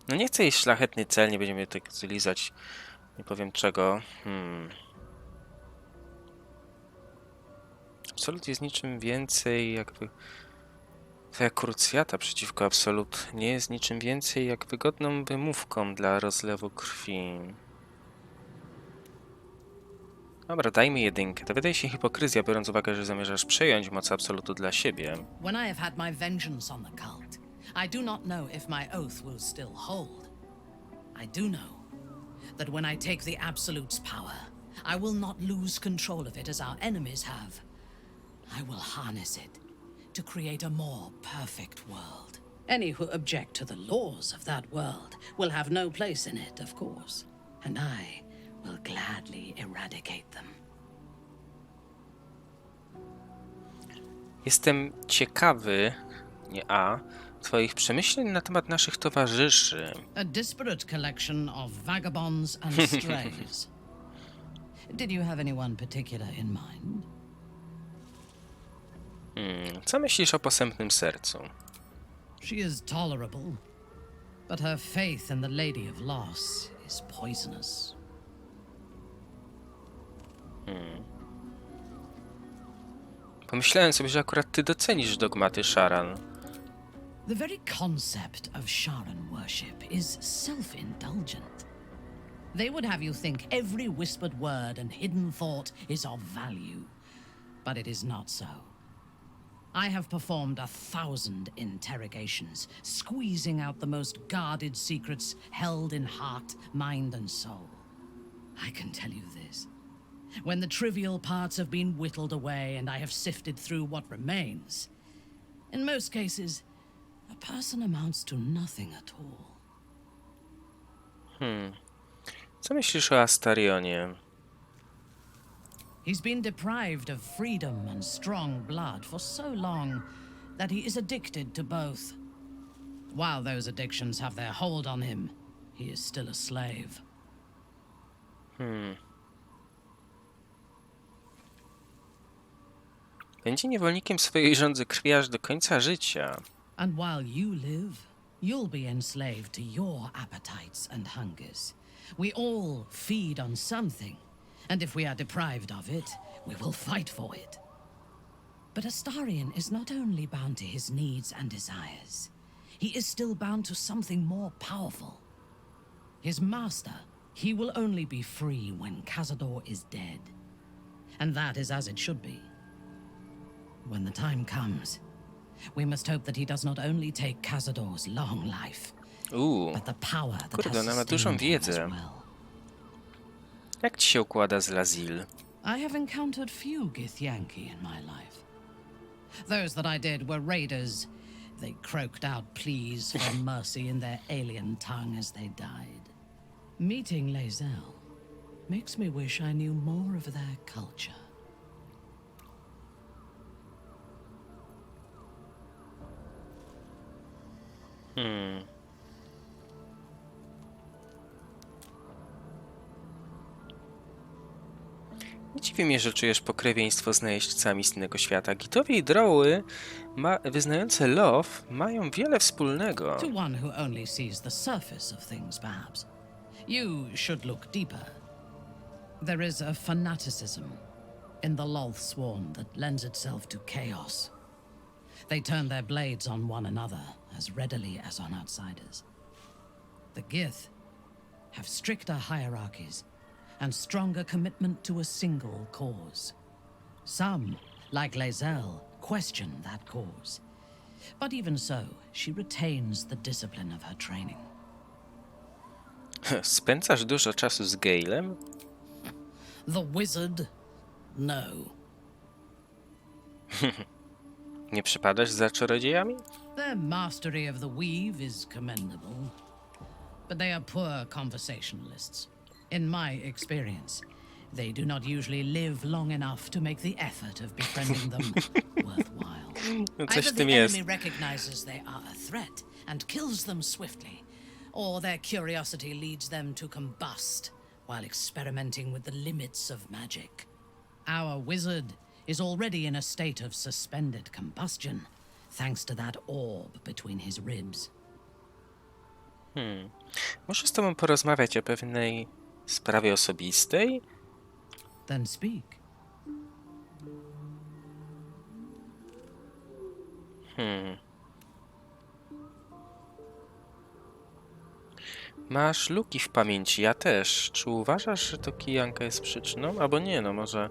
No nie chcę jej szlachetny cel, nie będziemy tak zlizać. Nie powiem czego. Absolut jest niczym więcej jakby... Twoja krucjata przeciwko Absolut nie jest niczym więcej jak wygodną wymówką dla rozlewu krwi. Dobra, dajmy jedynkę. To wydaje się hipokryzja, biorąc uwagę, że zamierzasz przejąć moc Absolutu dla siebie. When I have had my vengeance on the cult, I do not know if my oath will still hold. I do know that when I take the Absolute's power, I will not lose control of it as our enemies have. I will harness it to create a more perfect world. Any who object to the laws of that world will have no place in it, of course. And I will gladly eradicate them. Jestem ciekawy, twoich przemyśleń na temat naszych towarzyszy. A disparate collection of vagabonds and strays. Did you have anyone particular in mind? Co myślisz o posępnym sercu? She is tolerable, but her faith in the Lady of Loss is poisonous. Pomyślałem sobie, że akurat ty docenisz dogmaty Sharan. The very concept of Sharan worship is self-indulgent. They would have you think every whispered word and hidden thought is of value, but it is not so. I have performed 1,000 interrogations, squeezing out the most guarded secrets held in heart, mind, and soul. I can tell you this. When the trivial parts have been whittled away and I have sifted through what remains, in most cases, a person amounts to nothing at all. Co myślisz o Astarionie? He's been deprived of freedom and strong blood for so long that he is addicted to both. While those addictions have their hold on him, he is still a slave. Będzie niewolnikiem swojej żądzy krwi aż do końca życia. And while you live, you'll be enslaved to your appetites and hungers. We all feed on something, and if we are deprived of it, we will fight for it. But Astarion is not only bound to his needs and desires, he is still bound to something more powerful. His master, he will only be free when Cazador is dead. And that is as it should be. When the time comes, we must hope that he does not only take Cazador's long life, but the power that Kurde, has ona ma dużą sustained him as wiedzę. well. Jak ci się układa z Lazil? I have encountered few Githyanki in my life. Those that I did were raiders. They croaked out pleas for mercy in their alien tongue as they died. Meeting Lae'zel makes me wish I knew more of their culture. Nie dziwi mnie, że czujesz pokrewieństwo z najeźdźcami z innego świata. Gitowie i droły wyznające love mają wiele wspólnego. To one who only sees the surface of things, perhaps. You should look deeper. There is a fanaticism in the Loth Sworn that lends itself to chaos. They turn their blades on one another as readily as on outsiders. The Gith have stricter hierarchies and stronger commitment to a single cause. Some, like Lae'zel, question that cause. But even so, she retains the discipline of her training. Spędzasz dużo czasu z Galem? The wizard? No. Nie przepadasz za czarodziejami? Their mastery of the weave is commendable, but they are poor conversationalists. In my experience, they do not usually live long enough to make the effort of befriending them worthwhile. Either the enemy recognizes they are a threat and kills them swiftly, or their curiosity leads them to combust while experimenting with the limits of magic. Our wizard is already in a state of suspended combustion, thanks to that orb between his ribs. Muszę z tobą porozmawiać o pewnej sprawie osobistej? Then speak. Masz luki w pamięci, ja też. Czy uważasz, że to kijanka jest przyczyną? Albo nie, no może...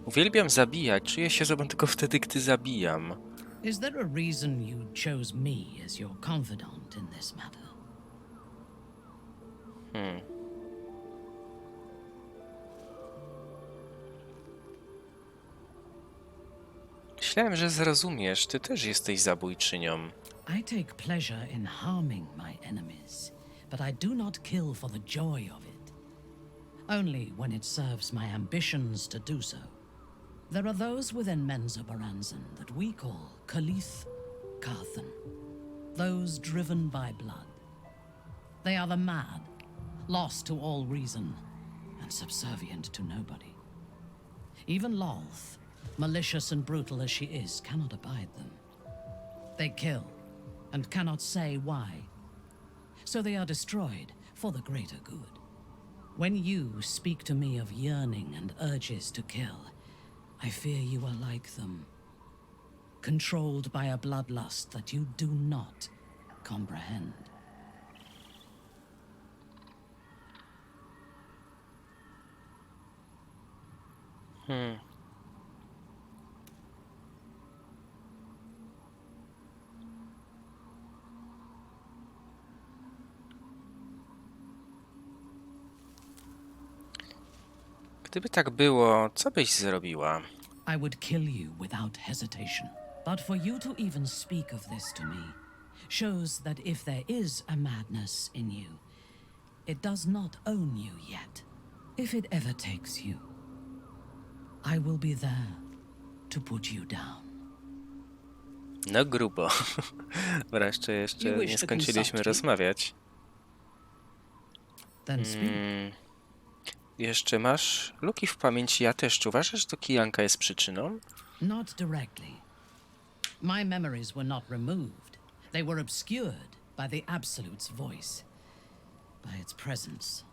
Uwielbiam zabijać, czuję się sobą tylko wtedy, gdy zabijam. Is there a reason you chose me as your confidant in this matter? Myślałem, że zrozumiesz, ty też jesteś zabójczynią. I take pleasure in harming my enemies, but I do not kill for the joy of it. Only when it serves my ambitions to do so. There are those within Menzoberranzan that we call Khalith Carthan, those driven by blood. They are the mad, lost to all reason, and subservient to nobody. Even Lolth, malicious and brutal as she is, cannot abide them. They kill, and cannot say why. So they are destroyed for the greater good. When you speak to me of yearning and urges to kill, I fear you are like them, controlled by a bloodlust that you do not comprehend. Gdyby tak było, co byś zrobiła? I would kill you without hesitation. But for you to even speak of this to me shows that if there is a madness in you, it does not own you yet. If it ever takes you, I will be there to put you down. No grubo. Wreszcie jeszcze nie skończyliśmy rozmawiać. Then speak. Jeszcze masz luki w pamięci. Ja też. Czy uważasz, że to kijanka jest przyczyną? Not directly. My memories were not removed. They were obscured by the Absolute's voice, by its presence.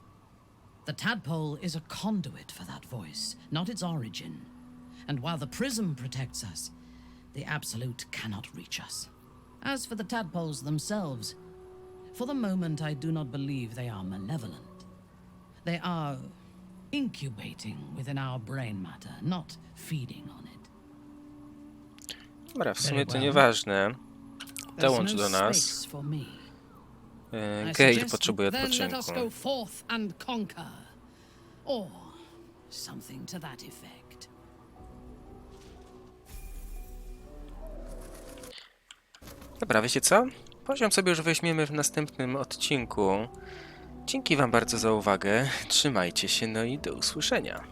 The tadpole is a conduit for that voice, not its origin. And while the prism protects us, the Absolute cannot reach us. As for the tadpoles themselves, for the moment I do not believe they are malevolent. They are incubating within our brain matter, not feeding on it. Dobra, w sumie to nieważne. Dołącz do nas. Gale potrzebuje odpoczynku. Let us go forth and conquer. Or something to that effect. Dobra, wiecie co? Poziom sobie już weźmiemy w następnym odcinku. Dzięki wam bardzo za uwagę. Trzymajcie się, no i do usłyszenia.